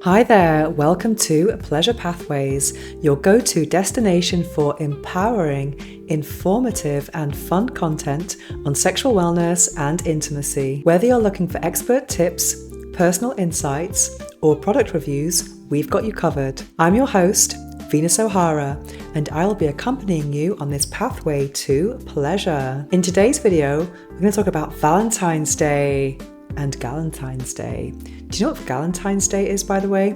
Hi there, welcome to Pleasure Pathways, your go-to destination for empowering, informative and fun content on sexual wellness and intimacy. Whether you're looking for expert tips, personal insights, or product reviews, we've got you covered. I'm your host, Venus O'Hara, and I'll be accompanying you on this pathway to pleasure. In today's video, we're going to talk about Valentine's Day and Galentine's Day. Do you know what Galentine's Day is, by the way?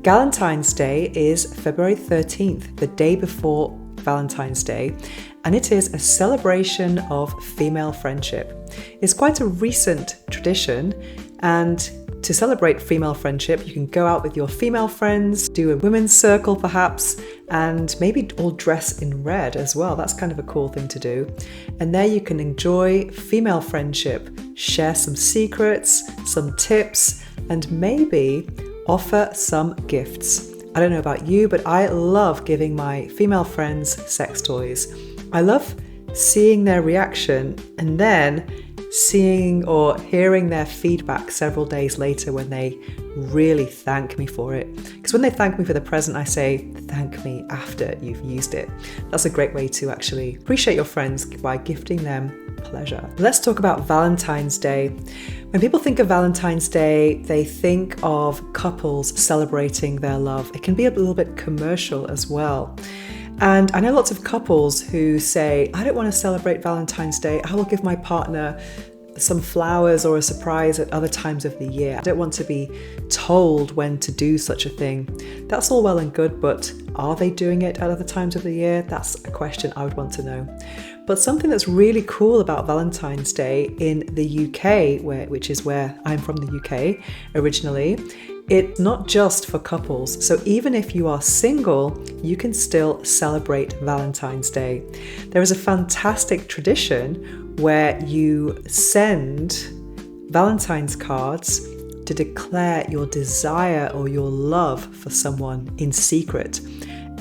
Galentine's Day is February 13th, the day before Valentine's Day, and it is a celebration of female friendship. It's quite a recent tradition, and to celebrate female friendship, you can go out with your female friends, do a women's circle perhaps, and maybe all dress in red as well. That's kind of a cool thing to do. And there you can enjoy female friendship, share some secrets, some tips, and maybe offer some gifts. I don't know about you, but I love giving my female friends sex toys. I love seeing their reaction and then seeing or hearing their feedback several days later when they really thank me for it. Because when they thank me for the present, I say, thank me after you've used it. That's a great way to actually appreciate your friends by gifting them pleasure. Let's talk about Valentine's Day. When people think of Valentine's Day, they think of couples celebrating their love. It can be a little bit commercial as well. And I know lots of couples who say, I don't want to celebrate Valentine's Day. I will give my partner some flowers or a surprise at other times of the year. I don't want to be told when to do such a thing. That's all well and good, but are they doing it at other times of the year? That's a question I would want to know. But something that's really cool about Valentine's Day in the UK, which is where I'm from, the UK originally, it's not just for couples. So even if you are single, you can still celebrate Valentine's Day. There is a fantastic tradition where you send Valentine's cards to declare your desire or your love for someone in secret.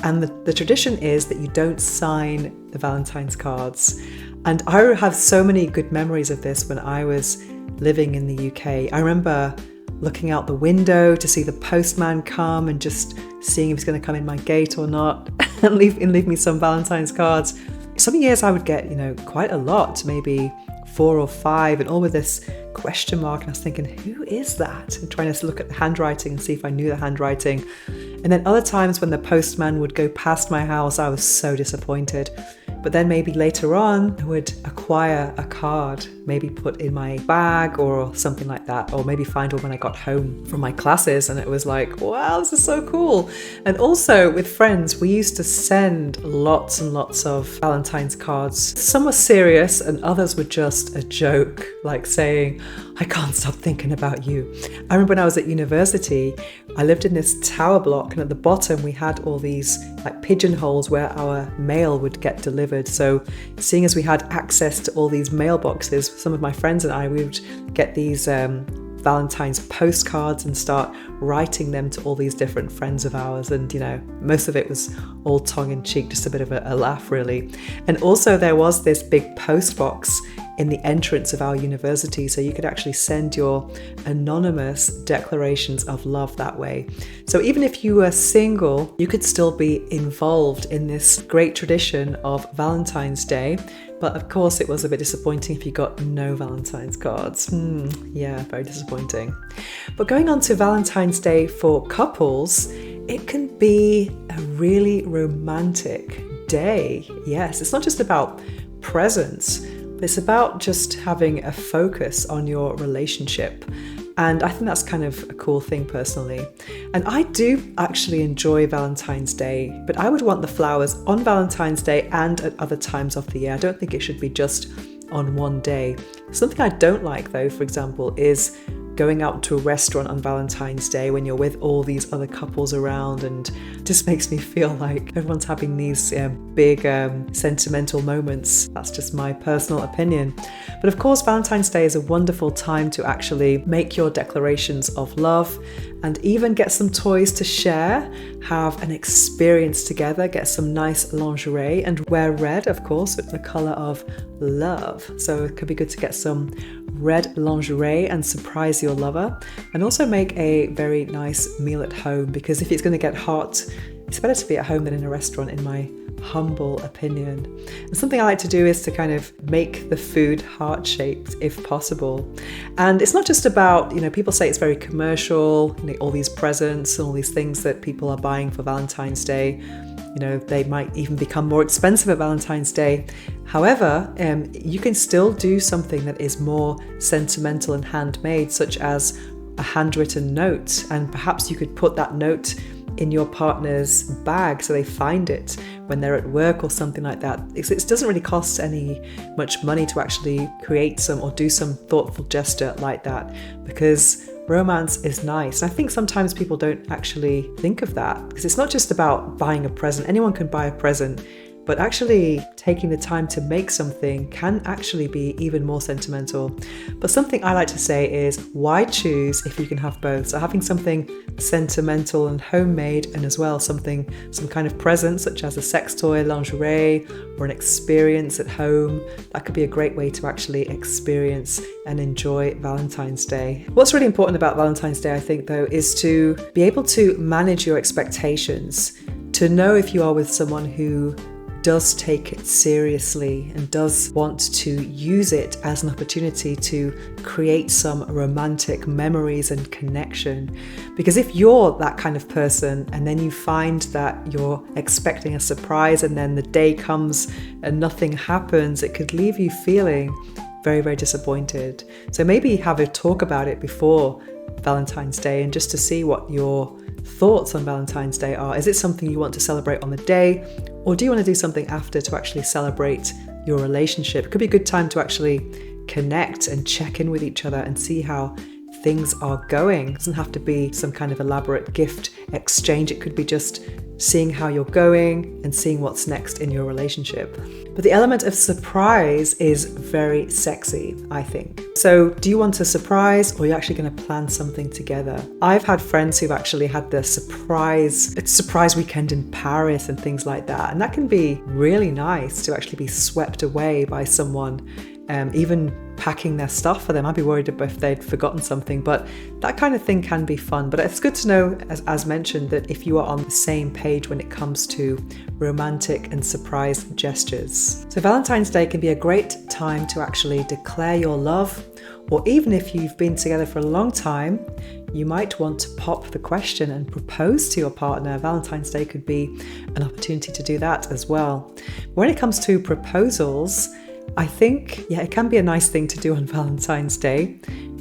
And the tradition is that you don't sign the Valentine's cards. And I have so many good memories of this when I was living in the UK. I remember looking out the window to see the postman come and just seeing if he's going to come in my gate or not and leave me some Valentine's cards. Some years I would get, quite a lot, maybe 4 or 5, and all with this question mark. And I was thinking, who is that? And trying to look at the handwriting and see if I knew the handwriting. And then other times when the postman would go past my house, I was so disappointed. But then maybe later on, I would acquire a card, maybe put in my bag or something like that, or maybe find one when I got home from my classes. And it was like, wow, this is so cool. And also with friends, we used to send lots and lots of Valentine's cards. Some were serious and others were just a joke, like saying, I can't stop thinking about you. I remember when I was at university, I lived in this tower block, and at the bottom we had all these like pigeonholes where our mail would get delivered. So seeing as we had access to all these mailboxes, some of my friends and I, we would get these Valentine's postcards and start writing them to all these different friends of ours. And, most of it was all tongue in cheek, just a bit of a laugh really. And also there was this big post box in the entrance of our university, so you could actually send your anonymous declarations of love that way. So even if you were single, you could still be involved in this great tradition of Valentine's Day. But of course, it was a bit disappointing if you got no Valentine's cards. Yeah, very disappointing. But going on to Valentine's Day for couples, it can be a really romantic day. Yes, it's not just about presents. It's about just having a focus on your relationship. And I think that's kind of a cool thing personally. And I do actually enjoy Valentine's Day, but I would want the flowers on Valentine's Day and at other times of the year. I don't think it should be just on one day. Something I don't like though, for example, is going out to a restaurant on Valentine's Day when you're with all these other couples around, and it just makes me feel like everyone's having these big sentimental moments. That's just my personal opinion. But of course, Valentine's Day is a wonderful time to actually make your declarations of love and even get some toys to share, have an experience together, get some nice lingerie, and wear red, of course, with the color of love. So it could be good to get some red lingerie and surprise your lover. And also make a very nice meal at home, because if it's going to get hot, it's better to be at home than in a restaurant, in my humble opinion. And something I like to do is to kind of make the food heart-shaped if possible. And it's not just about, people say it's very commercial, all these presents and all these things that people are buying for Valentine's Day. They might even become more expensive at Valentine's Day. However, you can still do something that is more sentimental and handmade, such as a handwritten note. And perhaps you could put that note in your partner's bag so they find it when they're at work or something like that. It doesn't really cost much money to actually create some or do some thoughtful gesture like that, because romance is nice. And I think sometimes people don't actually think of that, because it's not just about buying a present. Anyone can buy a present, but actually taking the time to make something can actually be even more sentimental. But something I like to say is, why choose if you can have both? So having something sentimental and homemade, and as well some kind of present such as a sex toy, lingerie, or an experience at home, that could be a great way to actually experience and enjoy Valentine's Day. What's really important about Valentine's Day, I think, though, is to be able to manage your expectations, to know if you are with someone who does take it seriously and does want to use it as an opportunity to create some romantic memories and connection. Because if you're that kind of person and then you find that you're expecting a surprise and then the day comes and nothing happens, it could leave you feeling very, very disappointed. So maybe have a talk about it before Valentine's Day, and just to see what your thoughts on Valentine's Day are. Is it something you want to celebrate on the day, or do you want to do something after to actually celebrate your relationship? It could be a good time to actually connect and check in with each other and see how things are going. It doesn't have to be some kind of elaborate gift exchange. It could be just seeing how you're going and seeing what's next in your relationship. But the element of surprise is very sexy, I think. So do you want a surprise, or are you actually going to plan something together? I've had friends who've actually had the surprise weekend in Paris and things like that. And that can be really nice to actually be swept away by someone, even packing their stuff for them. I'd be worried if they'd forgotten something, but that kind of thing can be fun. But it's good to know, as mentioned, that if you are on the same page when it comes to romantic and surprise gestures. So Valentine's Day can be a great time to actually declare your love, or even if you've been together for a long time, you might want to pop the question and propose to your partner. Valentine's Day could be an opportunity to do that as well. When it comes to proposals, I think, it can be a nice thing to do on Valentine's Day,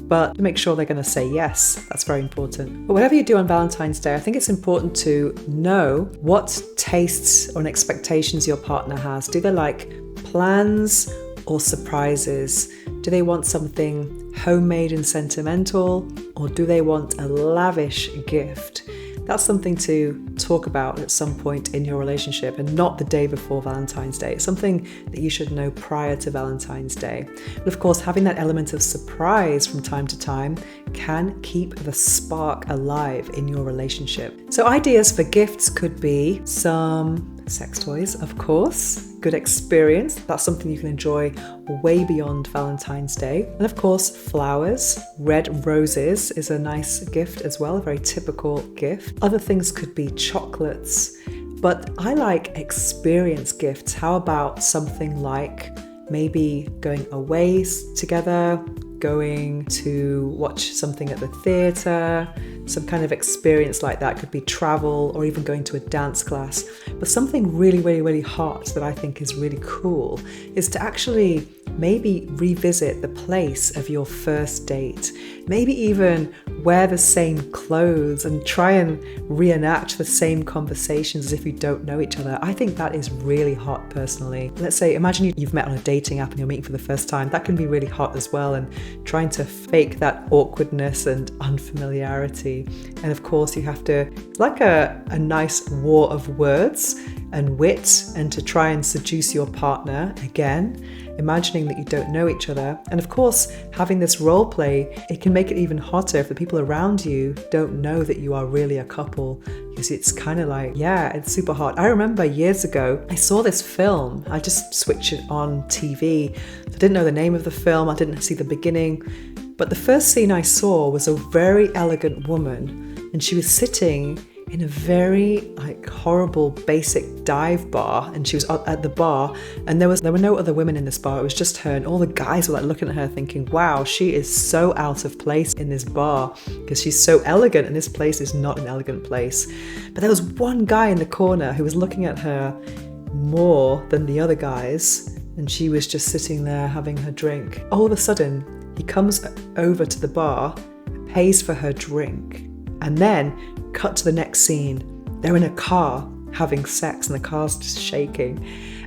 but make sure they're going to say yes. That's very important. But whatever you do on Valentine's Day, I think it's important to know what tastes or expectations your partner has. Do they like plans or surprises? Do they want something homemade and sentimental, or do they want a lavish gift? That's something to talk about at some point in your relationship, and not the day before Valentine's Day. It's something that you should know prior to Valentine's Day. But of course, having that element of surprise from time to time can keep the spark alive in your relationship. So ideas for gifts could be some sex toys, of course, good experience. That's something you can enjoy way beyond Valentine's Day. And of course, flowers. Red roses is a nice gift as well, a very typical gift. Other things could be chocolates, but I like experience gifts. How about something like maybe going away together, going to watch something at the theatre, some kind of experience like that. Could be travel, or even going to a dance class. But something really, really, really hot that I think is really cool is to actually maybe revisit the place of your first date. Maybe even wear the same clothes and try and reenact the same conversations as if you don't know each other. I think that is really hot personally. Let's say, imagine you've met on a dating app and you're meeting for the first time. That can be really hot as well, and trying to fake that awkwardness and unfamiliarity. And of course you have to, like a nice war of words and wit, and to try and seduce your partner again, imagining that you don't know each other. And of course, having this role play, it can make it even hotter if the people around you don't know that you are really a couple. is it's kind of like, yeah, it's super hot. I remember years ago, I saw this film. I just switched it on TV. I didn't know the name of the film. I didn't see the beginning. But the first scene I saw was a very elegant woman, and she was sitting in a very horrible basic dive bar, and she was at the bar, and there were no other women in this bar. It was just her, and all the guys were looking at her thinking, wow, she is so out of place in this bar because she's so elegant and this place is not an elegant place. But there was one guy in the corner who was looking at her more than the other guys, and she was just sitting there having her drink. All of a sudden he comes over to the bar, pays for her drink, and then cut to the next scene. They're in a car having sex and the car's just shaking.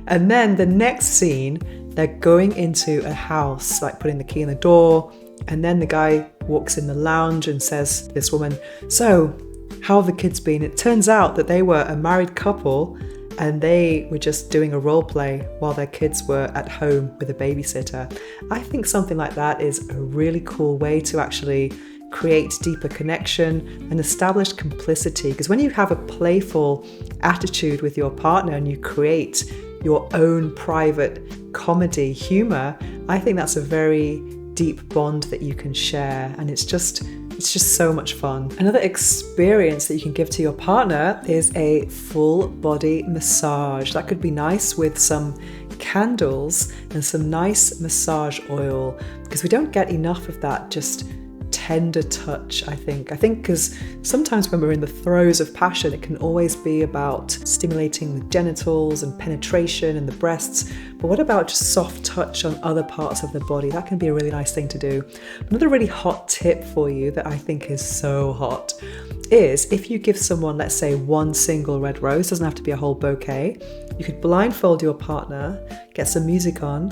And then the next scene, they're going into a house, putting the key in the door. And then the guy walks in the lounge and says to this woman, so how have the kids been? It turns out that they were a married couple and they were just doing a role play while their kids were at home with a babysitter. I think something like that is a really cool way to actually create deeper connection and establish complicity. Because when you have a playful attitude with your partner and you create your own private comedy humor, I think that's a very deep bond that you can share, and it's just so much fun. Another experience that you can give to your partner is a full body massage. That could be nice with some candles and some nice massage oil, because we don't get enough of that just tender touch, I think because sometimes when we're in the throes of passion, it can always be about stimulating the genitals and penetration and the breasts, but what about just soft touch on other parts of the body? That can be a really nice thing to do. Another really hot tip for you that I think is so hot is if you give someone, let's say, one single red rose, doesn't have to be a whole bouquet, you could blindfold your partner, get some music on,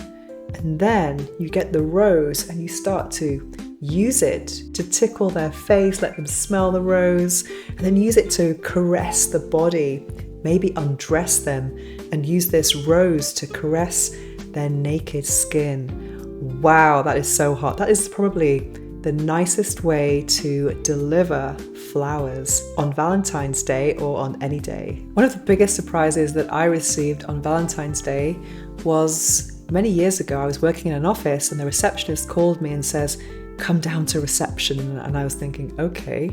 and then you get the rose and you start to use it to tickle their face, let them smell the rose, and then use it to caress the body, maybe undress them, and use this rose to caress their naked skin. Wow, that is so hot. That is probably the nicest way to deliver flowers on Valentine's Day or on any day. One of the biggest surprises that I received on Valentine's Day was many years ago. I was working in an office and the receptionist called me and says, come down to reception. And I was thinking, okay.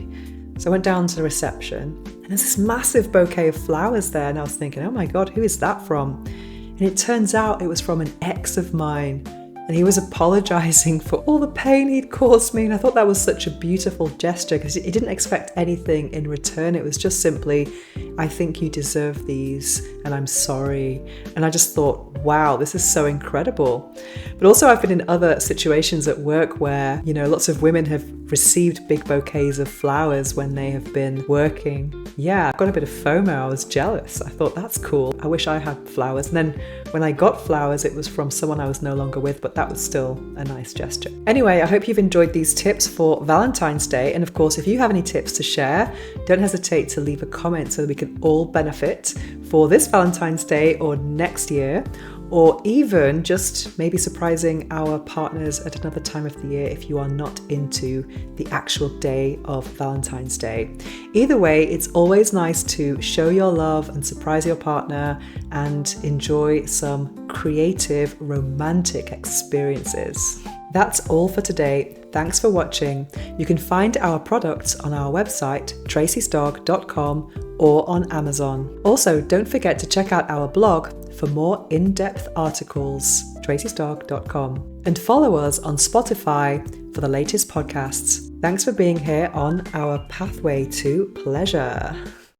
So I went down to the reception and there's this massive bouquet of flowers there. And I was thinking, oh my God, who is that from? And it turns out it was from an ex of mine. And he was apologizing for all the pain he'd caused me. And I thought that was such a beautiful gesture because he didn't expect anything in return. It was just simply, I think you deserve these and I'm sorry. And I just thought, wow, this is so incredible. But also I've been in other situations at work where, lots of women have received big bouquets of flowers when they have been working. Yeah, I got a bit of FOMO. I was jealous. I thought, that's cool. I wish I had flowers. And then when I got flowers, it was from someone I was no longer with, but that was still a nice gesture. Anyway, I hope you've enjoyed these tips for Valentine's Day. And of course, if you have any tips to share, don't hesitate to leave a comment so that we can all benefit for this Valentine's Day or next year, or even just maybe surprising our partners at another time of the year if you are not into the actual day of Valentine's Day. Either way, it's always nice to show your love and surprise your partner and enjoy some creative, romantic experiences. That's all for today. Thanks for watching. You can find our products on our website, tracysdog.com, or on Amazon. Also, don't forget to check out our blog for more in-depth articles, tracysdog.com. And follow us on Spotify for the latest podcasts. Thanks for being here on our pathway to pleasure.